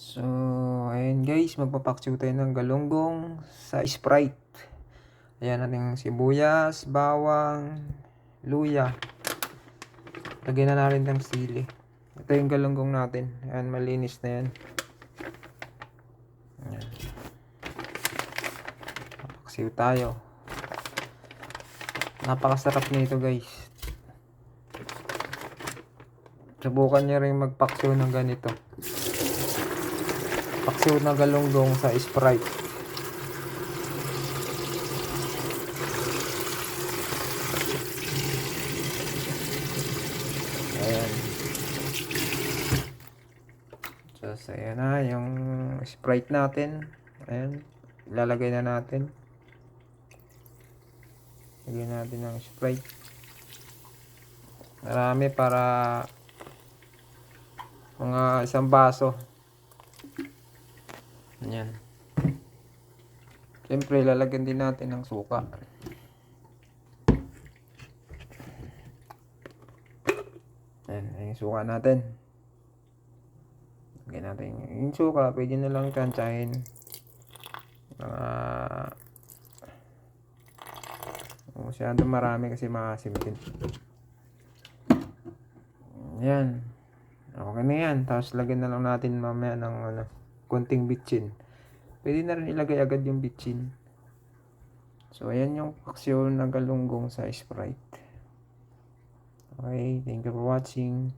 So, ayun guys, magpapaksiw tayo ng galunggong sa Sprite. Ayan natin sibuyas, bawang, luya. Lagyan na natin ng sili. Ito yung galunggong natin. Ayan, malinis na yan. Ayan. Papaksiw tayo. Napakasarap nito guys. Subukan nyo rin magpaksiw ng ganito. Paksiw na galunggong sa Sprite. Ayan. So, ayan na yung Sprite natin. Ayan. Ilalagay na natin. Lagyan natin ng Sprite. Marami para mga isang baso. Ayan. Siyempre, lalagyan din natin ng suka. Ayan, yung suka natin. Lagyan natin yung suka. Pwede na lang tsantsahin. Masyado marami kasi maasim din. Ayan. Okay na yan. Tapos lagyan na lang natin mamaya ng konting bitchin. Pwede na rin ilagay agad yung bitchin. So, ayan yung paksiw na galunggong sa Sprite. Okay, thank you for watching.